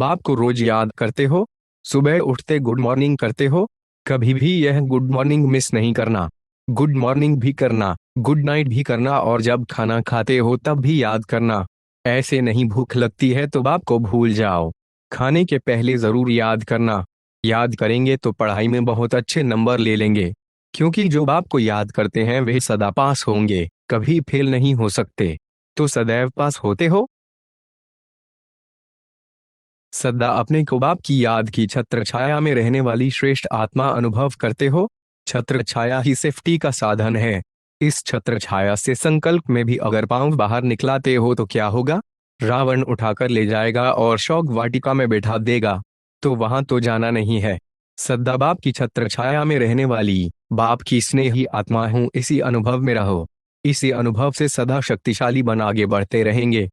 बाप को रोज याद करते हो? सुबह उठते गुड मॉर्निंग करते हो? कभी भी यह गुड मॉर्निंग मिस नहीं करना। गुड मॉर्निंग भी करना, गुड नाइट भी करना, और जब खाना खाते हो तब भी याद करना। ऐसे नहीं, भूख लगती है तो बाप को भूल जाओ, खाने के पहले जरूर याद करना। याद करेंगे तो पढ़ाई में बहुत अच्छे नंबर ले लेंगे, क्योंकि जो बाप को याद करते हैं वे सदा पास होंगे, कभी फेल नहीं हो सकते। तो सदैव पास होते हो। सदा अपने को बाप की याद की छत्र छाया में रहने वाली श्रेष्ठ आत्मा अनुभव करते हो। छत्र छाया ही सेफ्टी का साधन है। इस छत्र छाया से संकल्प में भी अगर पांव बाहर निकलाते हो तो क्या होगा? रावण उठाकर ले जाएगा और शोक वाटिका में बैठा देगा। तो वहां तो जाना नहीं है। सदा बाप की छत्र छाया में रहने वाली, बाप की स्नेही आत्मा हूं, इसी अनुभव में रहो। इसी अनुभव से सदा शक्तिशाली बन आगे बढ़ते रहेंगे।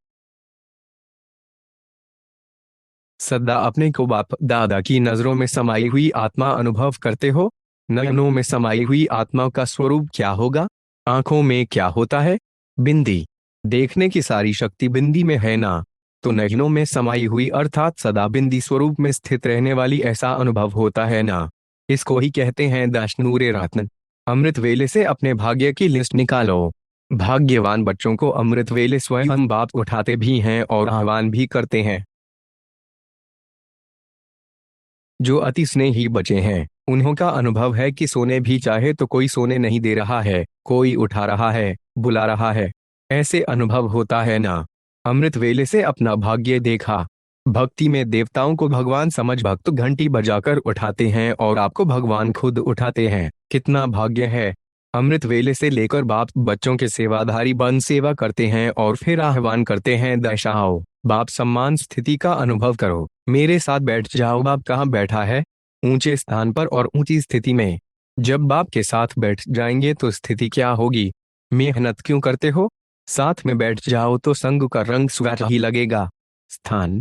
सदा अपने को बाप दादा की नजरों में समाई हुई आत्मा अनुभव करते हो। नयनों में समाई हुई आत्मा का स्वरूप क्या होगा? आंखों में क्या होता है? बिंदी। देखने की सारी शक्ति बिंदी में है ना। तो नयनों में समाई हुई अर्थात सदा बिंदी स्वरूप में स्थित रहने वाली ऐसा अनुभव होता है ना। इसको ही कहते हैं दशनूरे रत्न। अमृत वेले से अपने भाग्य की लिस्ट निकालो। भाग्यवान बच्चों को अमृत वेले स्वयं बाप उठाते भी हैं और आह्वान भी करते हैं। जो अति स्नेही बचे हैं उन्हों का अनुभव है कि सोने भी चाहे तो कोई सोने नहीं दे रहा है, कोई उठा रहा है, बुला रहा है। ऐसे अनुभव होता है ना। अमृत वेले से अपना भाग्य देखा। भक्ति में देवताओं को भगवान समझ भक्त घंटी बजाकर उठाते हैं और आपको भगवान खुद उठाते हैं। कितना भाग्य है। अमृत वेले से लेकर बाप बच्चों के सेवाधारी बन सेवा करते हैं और फिर आह्वान करते हैं, दशाओ बाप सम्मान स्थिति का अनुभव करो, मेरे साथ बैठ जाओ। बाप कहाँ बैठा है? ऊंचे स्थान पर और ऊंची स्थिति में। जब बाप के साथ बैठ जाएंगे तो स्थिति क्या होगी? मेहनत क्यों करते हो? साथ में बैठ जाओ तो संग का रंग स्वतः ही लगेगा। स्थान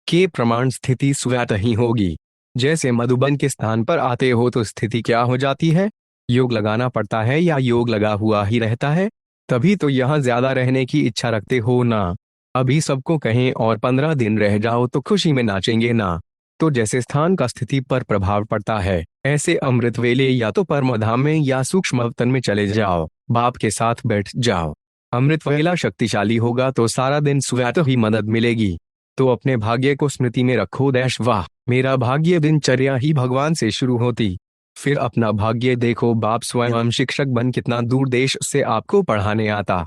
के प्रमाण स्थिति स्वतः ही होगी। जैसे मधुबन के स्थान पर आते हो तो स्थिति क्या हो जाती है? योग लगाना पड़ता है या योग लगा हुआ ही रहता है? तभी तो यहाँ ज्यादा रहने की इच्छा रखते हो ना। अभी सबको कहें और 15 दिन रह जाओ तो खुशी में नाचेंगे ना। तो जैसे स्थान का स्थिति पर प्रभाव पड़ता है, ऐसे अमृत वेले या तो परम धाम में या सूक्ष्म अवतन में चले जाओ, बाप के साथ बैठ जाओ। अमृत वेला शक्तिशाली होगा तो सारा दिन स्वतः ही मदद मिलेगी। तो अपने भाग्य को स्मृति में रखो। दैश वाह, मेरा भाग्य दिनचर्या ही भगवान से शुरू होती। फिर अपना भाग्य देखो, बाप स्वयं शिक्षक बन कितना दूर देश से आपको पढ़ाने आता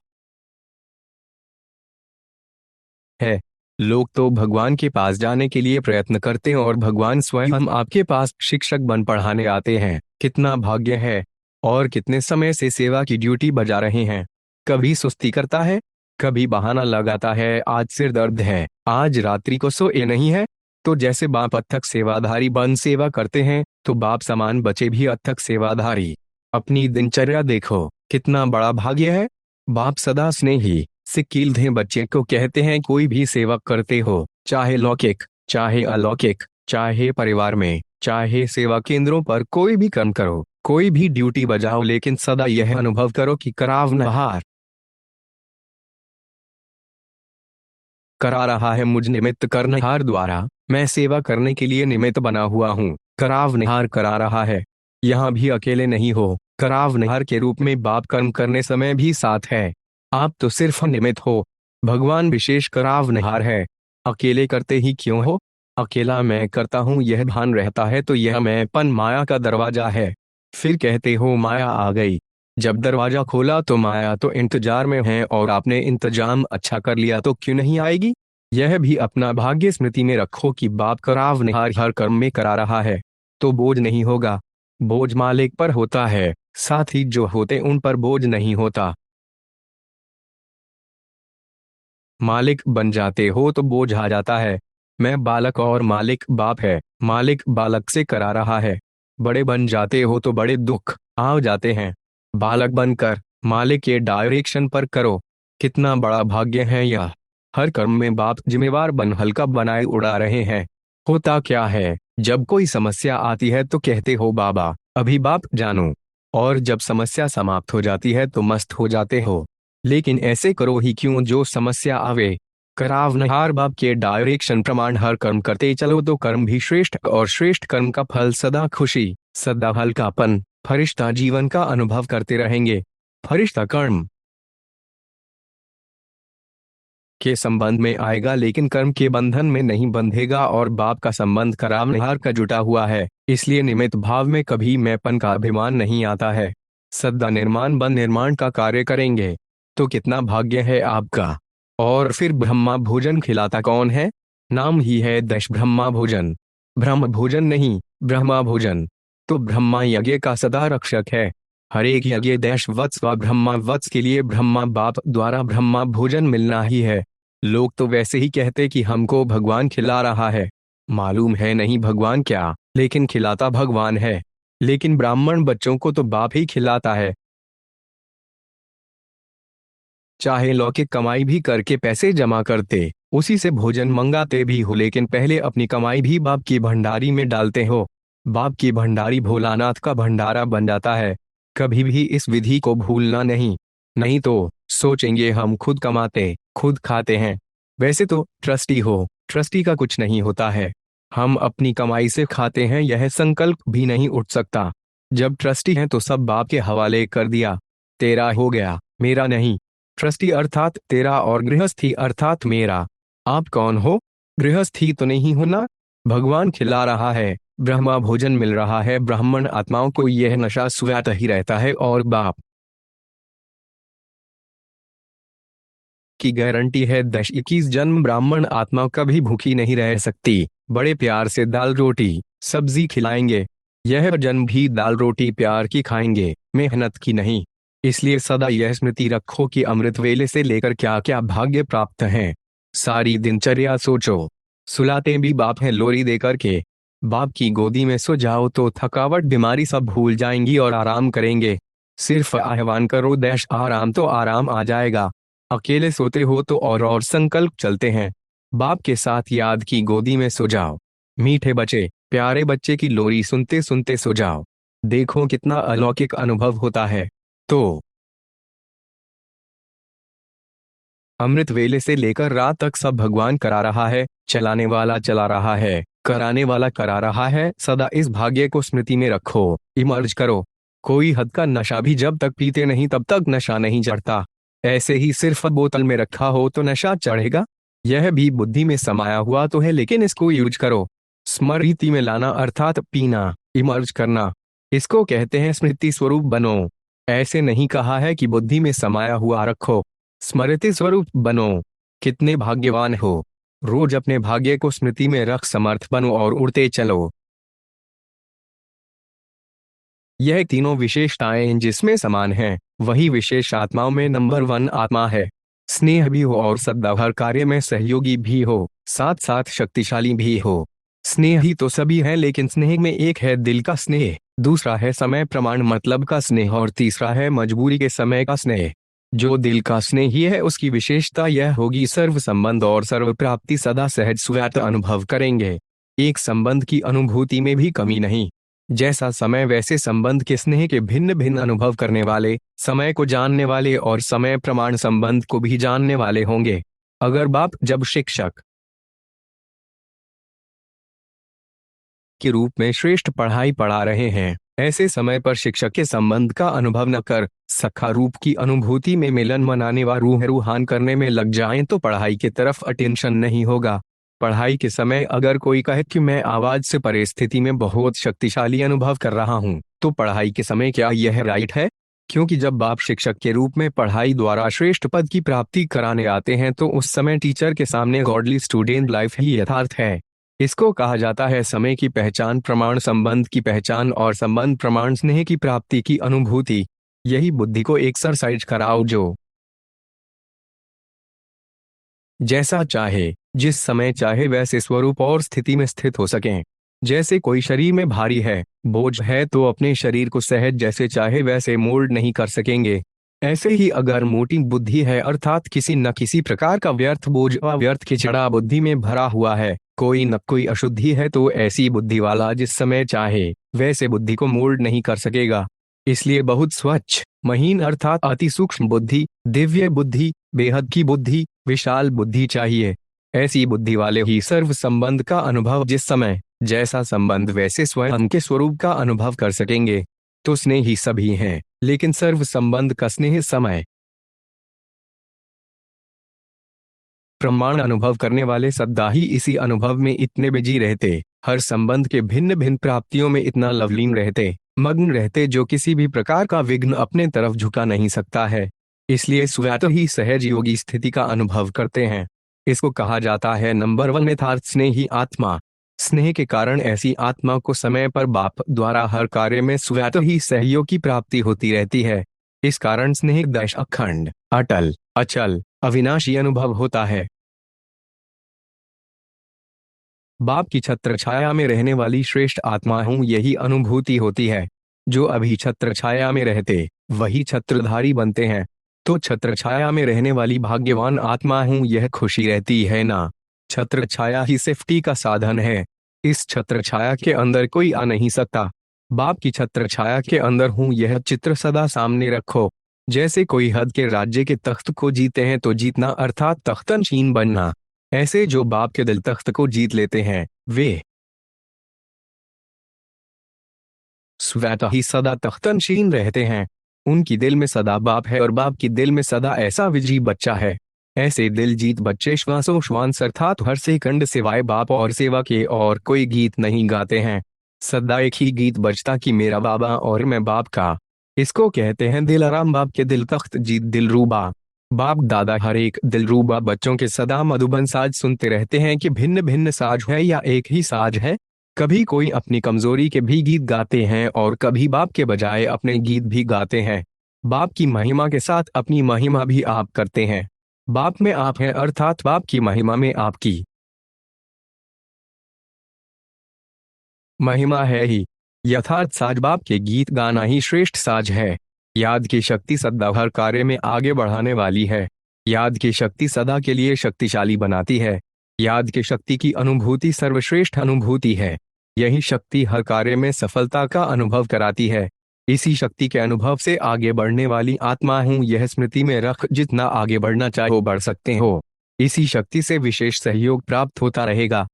है। लोग तो भगवान के पास जाने के लिए प्रयत्न करते हैं और भगवान स्वयं आपके पास शिक्षक बन पढ़ाने आते हैं। कितना भाग्य है। और कितने समय से सेवा की ड्यूटी बजा रहे हैं। कभी सुस्ती करता है, कभी बहाना लगाता है, आज सिर दर्द है, आज रात्रि को सोए नहीं है। तो जैसे बाप अथक सेवाधारी बन सेवा करते हैं, तो बाप समान बचे भी अथक सेवाधारी। अपनी दिनचर्या देखो, कितना बड़ा भाग्य है। बाप सदा स्नेही सिकीलधे बच्चे को कहते हैं, कोई भी सेवा करते हो, चाहे लौकिक चाहे अलौकिक, चाहे परिवार में चाहे सेवा केंद्रों पर कोई भी कर्म करो, कोई भी ड्यूटी बजाओ, लेकिन सदा यह अनुभव करो कि करावनहार करा रहा है मुझ निमित्त करनहार द्वारा। मैं सेवा करने के लिए निमित्त बना हुआ हूँ, करावनहार करा रहा है। यहाँ भी अकेले नहीं हो। करावनहार के रूप में बाप कर्म करने समय भी साथ है। आप तो सिर्फ निमित्त हो, भगवान विशेष करावनहार है। अकेले करते ही क्यों हो? अकेला मैं करता हूँ यह भान रहता है तो यह मैंपन माया का दरवाजा है। फिर कहते हो माया आ गई। जब दरवाजा खोला तो माया तो इंतजार में है और आपने इंतजाम अच्छा कर लिया तो क्यों नहीं आएगी? यह भी अपना भाग्य स्मृति में रखो कि बाप करावनहार हर कर्म में करा रहा है। तो बोझ नहीं होगा। बोझ मालिक पर होता है, साथ ही जो होते उन पर बोझ नहीं होता। मालिक बन जाते हो तो बोझ आ जाता है। मैं बालक और मालिक बाप है। मालिक बालक से करा रहा है। बड़े बन जाते हो तो बड़े दुख आ जाते हैं। बालक बनकर मालिक के डायरेक्शन पर करो। कितना बड़ा भाग्य है यह। हर कर्म में बाप जिम्मेवार बन हल्का बनाए उड़ा रहे हैं। होता क्या है, जब कोई समस्या आती है तो कहते हो बाबा अभी बाप जानो, और जब समस्या समाप्त हो जाती है तो मस्त हो जाते हो। लेकिन ऐसे करो ही क्यों जो समस्या आवे। करावनहार बाप के डायरेक्शन प्रमाण हर कर्म करते चलो तो कर्म भी श्रेष्ठ, और श्रेष्ठ कर्म का फल सदा खुशी, सदा हल्कापन, फरिश्ता जीवन का अनुभव करते रहेंगे। फरिश्ता कर्म के संबंध में आएगा लेकिन कर्म के बंधन में नहीं बंधेगा, और बाप का संबंध करावनहार का जुटा हुआ है, इसलिए निमित्त भाव में कभी मैंपन का अभिमान नहीं आता है। सदा निर्माण बन निर्माण का कार्य करेंगे। तो कितना भाग्य है आपका। और फिर ब्रह्मा भोजन खिलाता कौन है? नाम ही है दश ब्रह्मा भोजन। ब्रह्म भोजन नहीं, ब्रह्मा भोजन। तो ब्रह्मा यज्ञ का सदा रक्षक है। हर एक यज्ञ दैश वत्स व ब्रह्मा वत्स के लिए ब्रह्मा बाप द्वारा ब्रह्मा भोजन मिलना ही है। लोग तो वैसे ही कहते कि हमको भगवान खिला रहा है। मालूम है नहीं भगवान क्या, लेकिन खिलाता भगवान है। लेकिन ब्राह्मण बच्चों को तो बाप ही खिलाता है। चाहे लौकिक कमाई भी करके पैसे जमा करते, उसी से भोजन मंगाते भी हो, लेकिन पहले अपनी कमाई भी बाप की भंडारी में डालते हो। बाप की भंडारी भोलानाथ का भंडारा बन जाता है। कभी भी इस विधि को भूलना नहीं, नहीं तो सोचेंगे हम खुद कमाते खुद खाते हैं। वैसे तो ट्रस्टी हो, ट्रस्टी का कुछ नहीं होता है। हम अपनी कमाई से खाते हैं, यह संकल्प भी नहीं उठ सकता। जब ट्रस्टी हैं तो सब बाप के हवाले कर दिया। तेरा हो गया, मेरा नहीं। ट्रस्टी अर्थात तेरा और गृहस्थी अर्थात मेरा। आप कौन हो? गृहस्थी तो नहीं हो ना। भगवान खिला रहा है, ब्रह्मा भोजन मिल रहा है। ब्राह्मण आत्माओं को यह नशा सुहाता ही रहता है, और बाप की गारंटी है 10-21 जन्म ब्राह्मण आत्मा कभी भूखी नहीं रह सकती। बड़े प्यार से दाल रोटी सब्जी खिलाएंगे। यह जन्म भी दाल रोटी प्यार की खाएंगे, मेहनत की नहीं। इसलिए सदा यह स्मृति रखो कि अमृत वेले से लेकर क्या क्या भाग्य प्राप्त हैं। सारी दिनचर्या सोचो। सुलाते भी बाप है लोरी देकर के। बाप की गोदी में सो जाओ तो थकावट बीमारी सब भूल जाएंगी और आराम करेंगे। सिर्फ आह्वान करो दैश आराम, तो आराम आ जाएगा। अकेले सोते हो तो और संकल्प चलते हैं। बाप के साथ याद की गोदी में सो जाओ। मीठे बच्चे प्यारे बच्चे की लोरी सुनते सुनते सो जाओ। देखो कितना अलौकिक अनुभव होता है। तो अमृत वेले से लेकर रात तक सब भगवान करा रहा है। चलाने वाला चला रहा है, कराने वाला करा रहा है। सदा इस भाग्य को स्मृति में रखो, इमर्ज करो। कोई हद का नशा भी जब तक पीते नहीं तब तक नशा नहीं चढ़ता। ऐसे ही सिर्फ बोतल में रखा हो तो नशा चढ़ेगा। यह भी बुद्धि में समाया हुआ तो है, लेकिन इसको यूज करो। स्मृति में लाना अर्थात पीना, इमर्ज करना, इसको कहते हैं स्मृति स्वरूप बनो। ऐसे नहीं कहा है कि बुद्धि में समाया हुआ रखो, स्मृति स्वरूप बनो। कितने भाग्यवान हो। रोज अपने भाग्य को स्मृति में रख समर्थ बनो और उड़ते चलो। यह तीनों विशेषताएं जिसमें समान हैं, वही विशेष आत्माओं में नंबर 1 आत्मा है। स्नेह भी हो और सदा हर कार्य में सहयोगी भी हो, साथ साथ शक्तिशाली भी हो। स्नेह ही तो सभी है, लेकिन स्नेह में एक है दिल का स्नेह, दूसरा है समय प्रमाण मतलब का स्नेह, और तीसरा है मजबूरी के समय का स्नेह। जो दिल का स्नेह ही है उसकी विशेषता यह होगी सर्व संबंध और सर्व प्राप्ति सदा सहज स्वत अनुभव करेंगे। एक संबंध की अनुभूति में भी कमी नहीं। जैसा समय वैसे संबंध के स्नेह के भिन्न भिन्न अनुभव करने वाले, समय को जानने वाले और समय प्रमाण संबंध को भी जानने वाले होंगे। अगर बाप जब शिक्षक के रूप में श्रेष्ठ पढ़ाई पढ़ा रहे हैं, ऐसे समय पर शिक्षक के संबंध का अनुभव न कर सखा रूप की अनुभूति में मिलन मनाने व रूह रूहान करने में लग जाएं तो पढ़ाई की तरफ अटेंशन नहीं होगा। पढ़ाई के समय अगर कोई कहे कि मैं आवाज से परे स्थिति में बहुत शक्तिशाली अनुभव कर रहा हूं, तो पढ़ाई के समय क्या यह राइट है? क्योंकि जब बाप शिक्षक के रूप में पढ़ाई द्वारा श्रेष्ठ पद की प्राप्ति कराने आते हैं तो उस समय टीचर के सामने गॉडली स्टूडेंट लाइफ ही यथार्थ है। इसको कहा जाता है समय की पहचान, प्रमाण संबंध की पहचान और संबंध प्रमाण स्नेह की प्राप्ति की अनुभूति। यही बुद्धि को एक्सरसाइज कराओ जो जैसा चाहे, जिस समय चाहे वैसे स्वरूप और स्थिति में स्थित हो सकें। जैसे कोई शरीर में भारी है, बोझ है, तो अपने शरीर को सहज जैसे चाहे वैसे मोल्ड नहीं कर सकेंगे। ऐसे ही अगर मोटी बुद्धि है अर्थात किसी न किसी प्रकार का व्यर्थ बोझ व व्यर्थ खिचड़ा बुद्धि में भरा हुआ है, कोई न कोई अशुद्धि है, तो ऐसी बुद्धि वाला जिस समय चाहे वैसे बुद्धि को मोल्ड नहीं कर सकेगा। इसलिए बहुत स्वच्छ, महीन अर्थात अति सूक्ष्म बुद्धि, दिव्य बुद्धि, बेहद की बुद्धि विशाल बुद्धि चाहिए। ऐसी बुद्धि वाले ही सर्व संबंध का अनुभव, जिस समय जैसा संबंध वैसे स्वयं के स्वरूप का अनुभव कर सकेंगे। तो स्नेह ही सभी हैं, लेकिन सर्व संबंध का स्नेह समय प्रमाण अनुभव करने वाले सदा ही इसी अनुभव में इतने बिजी रहते, हर संबंध के भिन्न भिन्न प्राप्तियों में इतना लवलीन रहते, मग्न रहते, जो किसी भी प्रकार का विघ्न अपने तरफ झुका नहीं सकता है। इसलिए स्वतः ही सहज योगी स्थिति का अनुभव करते हैं। इसको कहा जाता है नंबर 1 यथार्थ स्नेही आत्मा। स्नेह के कारण ऐसी आत्मा को समय पर बाप द्वारा हर कार्य में स्वतः ही सहयोग की प्राप्ति होती रहती है। इस कारण स्नेह दश अखंड, अटल, अचल, अविनाशी अनुभव होता है। बाप की छत्र छाया में रहने वाली श्रेष्ठ आत्मा हूं, यही अनुभूति होती है। जो अभी छत्र छाया में रहते वही छत्रधारी बनते हैं। तो छत्र छाया में रहने वाली भाग्यवान आत्मा हूं, यह खुशी रहती है ना। छत्र छाया ही सेफ्टी का साधन है। इस छत्र छाया के अंदर कोई आ नहीं सकता। बाप की छत्र छाया के अंदर हूं, यह चित्र सदा सामने रखो। जैसे कोई हद के राज्य के तख्त को जीते हैं तो जीतना अर्थात तख्तनशीन बनना, ऐसे जो बाप के दिल तख्त को जीत लेते हैं वे स्वतः ही सदा तख्तनशीन रहते हैं। उनकी दिल में सदा बाप है और बाप की दिल में सदा ऐसा विजयी बच्चा है। ऐसे दिल जीत बच्चे श्वासोश्वास अर्थात हर सेकंड सिवाय बाप और सेवा के और कोई गीत नहीं गाते हैं। सदा एक ही गीत बजता कि मेरा बाबा और मैं बाप का। इसको कहते हैं दिलाराम, बाप के दिल तख्त जीत दिलरूबा। बाप दादा हर एक दिलरूबा बच्चों के सदा मधुबन साज सुनते रहते हैं कि भिन्न भिन्न साज है या एक ही साज है। कभी कोई अपनी कमजोरी के भी गीत गाते हैं और कभी बाप के बजाय अपने गीत भी गाते हैं। बाप की महिमा के साथ अपनी महिमा भी आप करते हैं। बाप में आप हैं अर्थात बाप की महिमा में आपकी महिमा है ही। यथार्थ साज बाप के गीत गाना ही श्रेष्ठ साज है। याद की शक्ति सदा हर कार्य में आगे बढ़ाने वाली है। याद की शक्ति सदा के लिए शक्तिशाली बनाती है। याद की शक्ति की अनुभूति सर्वश्रेष्ठ अनुभूति है। यही शक्ति हर कार्य में सफलता का अनुभव कराती है। इसी शक्ति के अनुभव से आगे बढ़ने वाली आत्मा हूं, यह स्मृति में रख जितना आगे बढ़ना चाहो बढ़ सकते हो। इसी शक्ति से विशेष सहयोग प्राप्त होता रहेगा।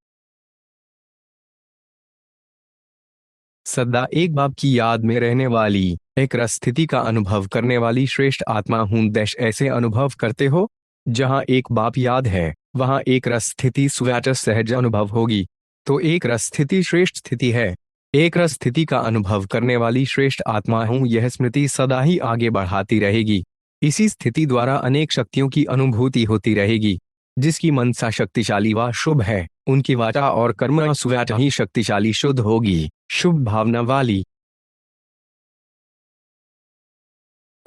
सदा एक बाप की याद में रहने वाली एक रस स्थिति का अनुभव करने वाली श्रेष्ठ आत्मा हूं। देश ऐसे अनुभव करते हो जहां एक बाप याद है, वहां एक रस स्थिति स्वतः सहज अनुभव होगी। तो एक रस स्थिति श्रेष्ठ स्थिति है। एक रस स्थिति का अनुभव करने वाली श्रेष्ठ आत्मा हूं, यह स्मृति सदा ही आगे बढ़ाती रहेगी। इसी स्थिति द्वारा अनेक शक्तियों की अनुभूति होती रहेगी। जिसकी मनसा शक्तिशाली व शुभ है, उनकी वाचा और कर्म स्वतः ही शक्तिशाली शुद्ध होगी, शुभ भावना वाली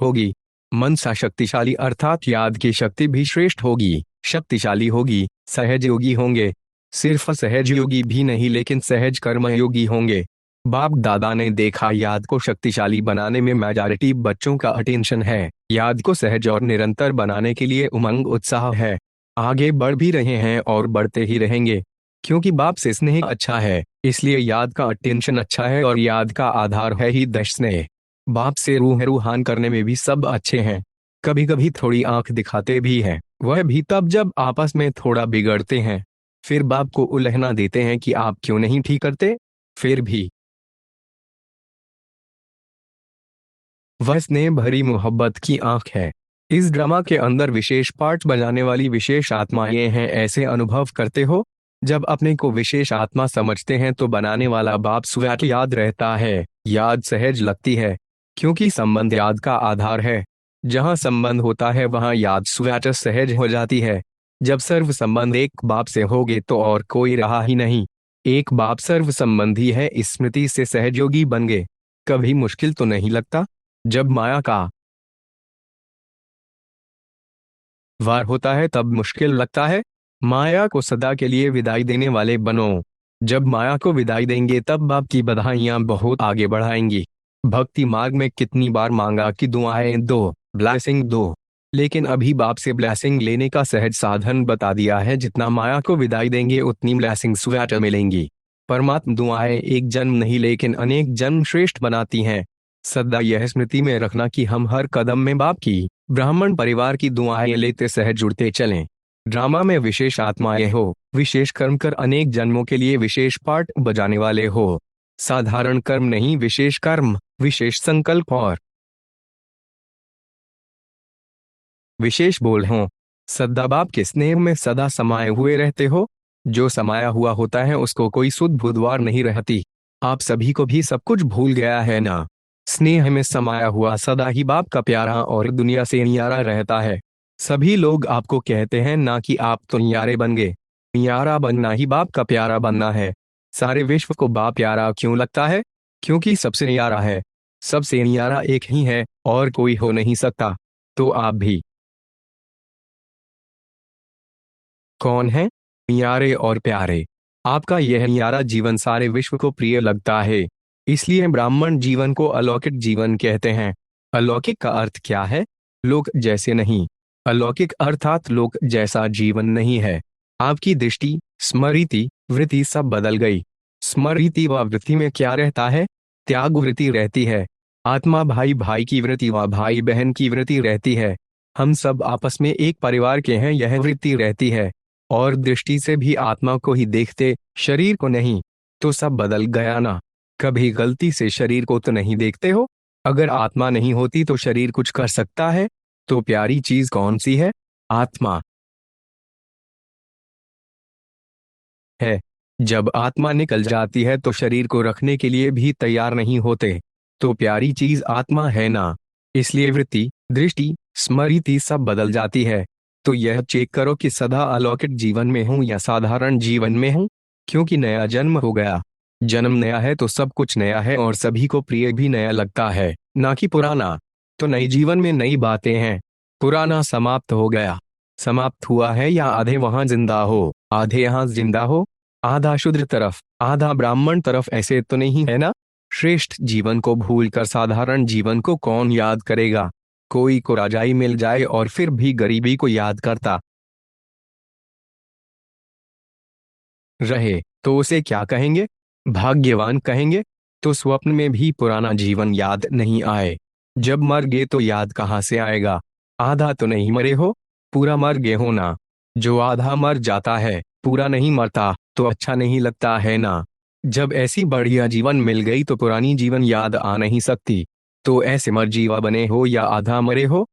होगी। मनसा शक्तिशाली अर्थात याद की शक्ति भी श्रेष्ठ होगी, शक्तिशाली होगी। सहज योगी होंगे। सिर्फ सहज योगी भी नहीं लेकिन सहज कर्म योगी होंगे। बाप दादा ने देखा याद को शक्तिशाली बनाने में मेजॉरिटी बच्चों का अटेंशन है। याद को सहज और निरंतर बनाने के लिए उमंग उत्साह है। आगे बढ़ भी रहे हैं और बढ़ते ही रहेंगे। क्योंकि बाप से स्नेह अच्छा है, इसलिए याद का अटेंशन अच्छा है और याद का आधार है ही दश स्नेह। बाप से रूहान करने में भी सब अच्छे हैं। कभी कभी थोड़ी आंख दिखाते भी हैं, वह भी तब जब आपस में थोड़ा बिगड़ते हैं। फिर बाप को उलझना देते हैं कि आप क्यों नहीं ठीक करते। फिर भी वह स्नेह भरी मोहब्बत की आंख है। इस ड्रामा के अंदर विशेष पार्ट बजाने वाली विशेष आत्माएं हैं। ऐसे अनुभव करते हो जब अपने को विशेष आत्मा समझते हैं तो बनाने वाला बाप स्वयं याद रहता है। याद सहज लगती है क्योंकि संबंध याद का आधार है। जहां संबंध होता है वहां याद स्वयं सहज हो जाती है। जब सर्व संबंध एक बाप से होगे तो और कोई रहा ही नहीं। एक बाप सर्व संबंधी है, इस स्मृति से सहयोगी बन गए। कभी मुश्किल तो नहीं लगता। जब माया का वार होता है तब मुश्किल लगता है। माया को सदा के लिए विदाई देने वाले बनो। जब माया को विदाई देंगे तब बाप की बधाइयां बहुत आगे बढ़ाएंगी। भक्ति मार्ग में कितनी बार मांगा कि दुआएं दो, ब्लेसिंग दो, लेकिन अभी बाप से ब्लेसिंग लेने का सहज साधन बता दिया है। जितना माया को विदाई देंगे उतनी ब्लेसिंग स्वयं मिलेंगी। परमात्मा दुआएं एक जन्म नहीं लेकिन अनेक जन्म श्रेष्ठ बनाती हैं। सदा यह स्मृति में रखना कि हम हर कदम में बाप की ब्राह्मण परिवार की दुआएं लेते सहज जुड़ते चलें। ड्रामा में विशेष आत्माएं हो, विशेष कर्म कर अनेक जन्मों के लिए विशेष पार्ट बजाने वाले हो। साधारण कर्म नहीं, विशेष कर्म, विशेष संकल्प और विशेष बोल हो। सद्भाव के स्नेह में सदा समाये हुए रहते हो। जो समाया हुआ होता है उसको कोई सुध बुधवार नहीं रहती। आप सभी को भी सब कुछ भूल गया है ना। स्नेह में समाया हुआ सदा ही बाप का प्यारा और दुनिया से न्यारा रहता है। सभी लोग आपको कहते हैं ना कि आप तो न्यारे बन गए। न्यारा बनना ही बाप का प्यारा बनना है। सारे विश्व को बाप प्यारा क्यों लगता है? क्योंकि सबसे न्यारा है। सबसे न्यारा एक ही है और कोई हो नहीं सकता। तो आप भी कौन है? न्यारे और प्यारे। आपका यह न्यारा जीवन सारे विश्व को प्रिय लगता है। इसलिए ब्राह्मण जीवन को अलौकिक जीवन कहते हैं। अलौकिक का अर्थ क्या है? लोक जैसे नहीं। अलौकिक अर्थात लोक जैसा जीवन नहीं है। आपकी दृष्टि, स्मृति, वृत्ति सब बदल गई। स्मृति व वृत्ति में क्या रहता है? त्याग वृत्ति रहती है। आत्मा भाई भाई की वृत्ति व भाई बहन की वृत्ति रहती है। हम सब आपस में एक परिवार के हैं, यह वृत्ति रहती है। और दृष्टि से भी आत्मा को ही देखते, शरीर को नहीं। तो सब बदल गया ना। कभी गलती से शरीर को तो नहीं देखते हो? अगर आत्मा नहीं होती तो शरीर कुछ कर सकता है? तो प्यारी चीज कौन सी है? आत्मा है। जब आत्मा निकल जाती है तो शरीर को रखने के लिए भी तैयार नहीं होते। तो प्यारी चीज आत्मा है ना। इसलिए वृत्ति, दृष्टि, स्मृति सब बदल जाती है। तो यह चेक करो कि सदा अलौकिक जीवन में हूं या साधारण जीवन में हूं। क्योंकि नया जन्म हो गया। जन्म नया है तो सब कुछ नया है और सभी को प्रिय भी नया लगता है, ना कि पुराना। तो नए जीवन में नई बातें हैं। पुराना समाप्त हो गया। समाप्त हुआ है या आधे वहां जिंदा हो, आधे यहाँ जिंदा हो। आधा शूद्र तरफ, आधा ब्राह्मण तरफ, ऐसे तो नहीं है ना। श्रेष्ठ जीवन को भूलकर साधारण जीवन को कौन याद करेगा? कोई को राजाई मिल जाए और फिर भी गरीबी को याद करता रहे तो उसे क्या कहेंगे? भाग्यवान कहेंगे। तो स्वप्न में भी पुराना जीवन याद नहीं आए। जब मर गए तो याद कहाँ से आएगा? आधा तो नहीं मरे हो, पूरा मर गए हो ना। जो आधा मर जाता है, पूरा नहीं मरता, तो अच्छा नहीं लगता है ना। जब ऐसी बढ़िया जीवन मिल गई तो पुरानी जीवन याद आ नहीं सकती। तो ऐसे मर जीवा बने हो या आधा मरे हो,